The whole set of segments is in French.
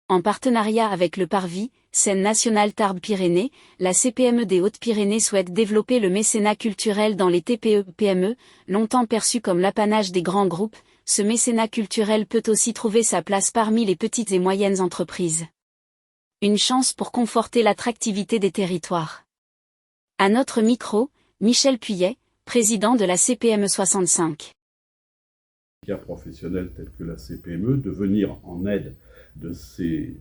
En partenariat avec le Parvis, Scène nationale Tarbes-Pyrénées, la CPME des Hautes-Pyrénées souhaite développer le mécénat culturel dans les TPE-PME, longtemps perçu comme l'apanage des grands groupes. Ce mécénat culturel peut aussi trouver sa place parmi les petites et moyennes entreprises. Une chance pour conforter l'attractivité des territoires. À notre micro, Michel Puyet, président de la CPME 65. Professionnels tels que la CPME, de venir en aide de ces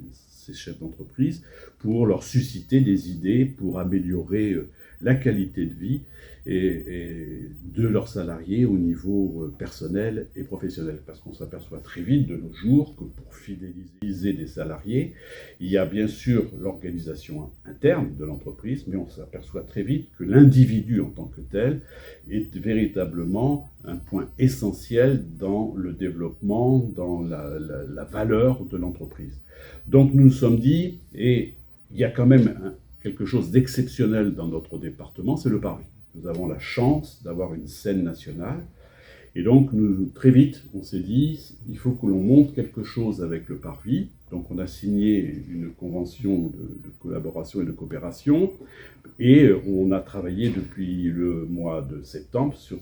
chefs d'entreprise pour leur susciter des idées pour améliorer la qualité de vie et de leurs salariés au niveau personnel et professionnel. Parce qu'on s'aperçoit très vite de nos jours que pour fidéliser des salariés, il y a bien sûr l'organisation interne de l'entreprise, mais on s'aperçoit très vite que l'individu en tant que tel est véritablement un point essentiel dans le développement, dans la valeur de l'entreprise. Donc nous nous sommes dit, et il y a quand même quelque chose d'exceptionnel dans notre département, c'est le Parvis. Nous avons la chance d'avoir une scène nationale. Et donc, très vite, on s'est dit, il faut que l'on monte quelque chose avec le Parvis. Donc, on a signé une convention de collaboration et de coopération. Et on a travaillé depuis le mois de septembre sur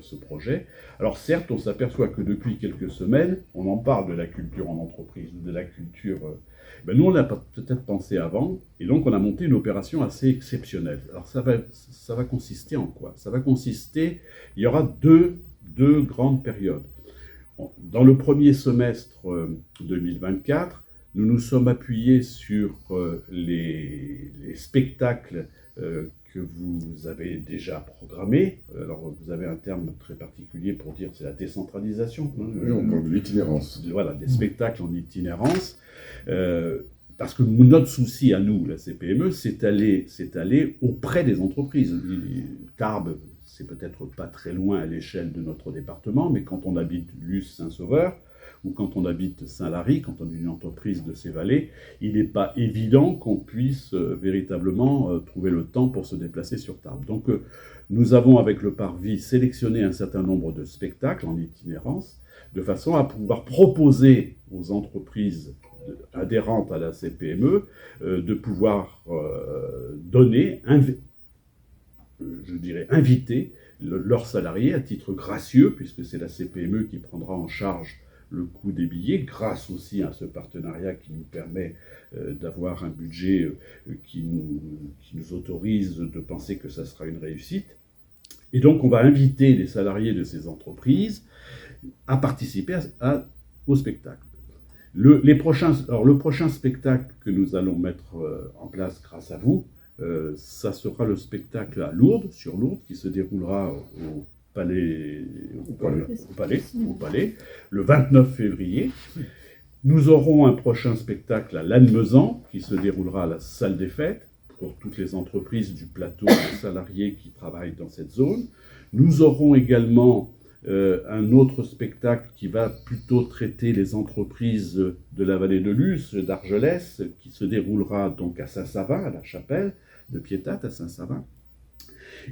ce projet. Alors, certes, on s'aperçoit que depuis quelques semaines, on en parle de la culture en entreprise, de la culture... nous, on l'a peut-être pensé avant, et donc on a monté une opération assez exceptionnelle. Alors, ça va consister en quoi? Ça va consister, il y aura deux grandes périodes. Dans le premier semestre 2024, nous nous sommes appuyés sur les spectacles que vous avez déjà programmés. Alors, vous avez un terme très particulier pour dire c'est la décentralisation. Oui, on parle de l'itinérance. Voilà, des spectacles en itinérance. Parce que notre souci à nous, la CPME, c'est aller auprès des entreprises. Tarbes, c'est peut-être pas très loin à l'échelle de notre département, mais quand on habite Luce-Saint-Sauveur, ou quand on habite Saint-Lary, quand on est une entreprise de ces vallées, il n'est pas évident qu'on puisse véritablement trouver le temps pour se déplacer sur Tarbes. Donc nous avons avec le Parvis sélectionné un certain nombre de spectacles en itinérance, de façon à pouvoir proposer aux entreprises adhérentes à la CPME de pouvoir inviter leurs salariés à titre gracieux, puisque c'est la CPME qui prendra en charge le coût des billets, grâce aussi à ce partenariat qui nous permet d'avoir un budget qui nous autorise de penser que ça sera une réussite. Et donc on va inviter les salariés de ces entreprises à participer au spectacle. Le prochain spectacle que nous allons mettre en place grâce à vous, ça sera le spectacle à Lourdes, sur Lourdes, qui se déroulera au Palais, le 29 février. Nous aurons un prochain spectacle à Lannemezan, qui se déroulera à la salle des fêtes, pour toutes les entreprises du plateau de salariés qui travaillent dans cette zone. Nous aurons également un autre spectacle qui va plutôt traiter les entreprises de la vallée de Luce, d'Argelès, qui se déroulera donc à Saint-Savin, à la chapelle de Piétat à Saint-Savin.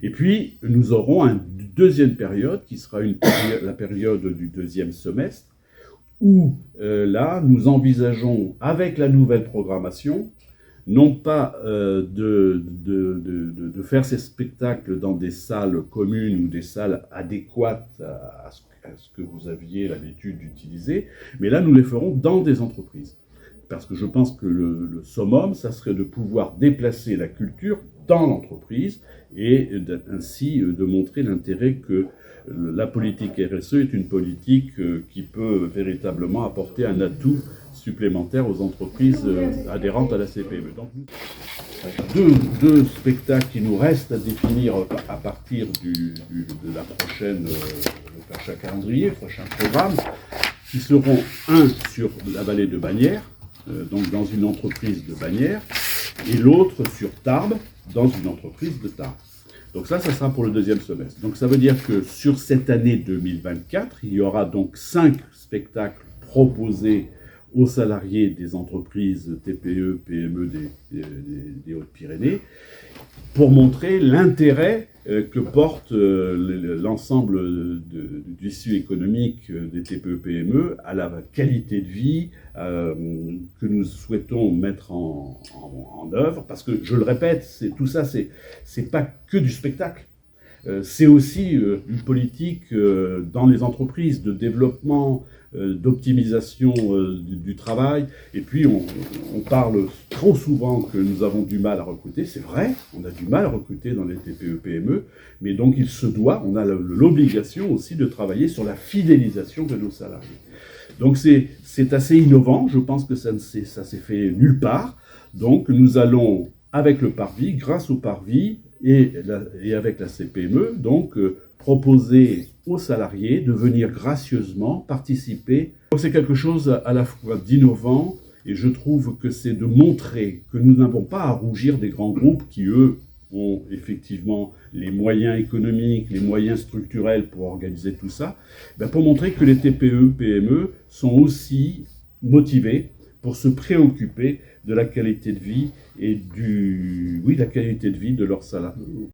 Et puis, nous aurons une deuxième période, qui sera la période du deuxième semestre, où là, nous envisageons, avec la nouvelle programmation, non pas de faire ces spectacles dans des salles communes ou des salles adéquates à ce que vous aviez l'habitude d'utiliser, mais là, nous les ferons dans des entreprises. Parce que je pense que le summum, ça serait de pouvoir déplacer la culture dans l'entreprise et ainsi de montrer l'intérêt que la politique RSE est une politique qui peut véritablement apporter un atout supplémentaire aux entreprises adhérentes à la CPME. Donc, deux spectacles qui nous restent à définir à partir de la prochaine prochain calendrier, prochain programme, qui seront un sur la vallée de Bagnères, donc dans une entreprise de Bagnères, et l'autre sur Tarbes, dans une entreprise de Tarbes. Donc ça sera pour le deuxième semestre. Donc ça veut dire que sur cette année 2024, il y aura donc 5 spectacles proposés aux salariés des entreprises TPE, PME des Hautes-Pyrénées, pour montrer l'intérêt que porte l'ensemble du tissu économique des TPE-PME à la qualité de vie que nous souhaitons mettre en œuvre. Parce que, je le répète, tout ça, c'est pas que du spectacle. C'est aussi une politique dans les entreprises de développement, d'optimisation du travail. Et puis, on parle trop souvent que nous avons du mal à recruter. C'est vrai, on a du mal à recruter dans les TPE-PME, mais donc on a l'obligation aussi de travailler sur la fidélisation de nos salariés. Donc c'est assez innovant, je pense que ça s'est fait nulle part. Donc nous allons, avec le Parvis, grâce au Parvis, et avec la CPME, donc proposer aux salariés de venir gracieusement participer. Donc c'est quelque chose à la fois d'innovant, et je trouve que c'est de montrer que nous n'avons pas à rougir des grands groupes qui, eux, ont effectivement les moyens économiques, les moyens structurels pour organiser tout ça, pour montrer que les TPE-PME sont aussi motivés pour se préoccuper de la qualité de vie et la qualité de vie de leurs salariés.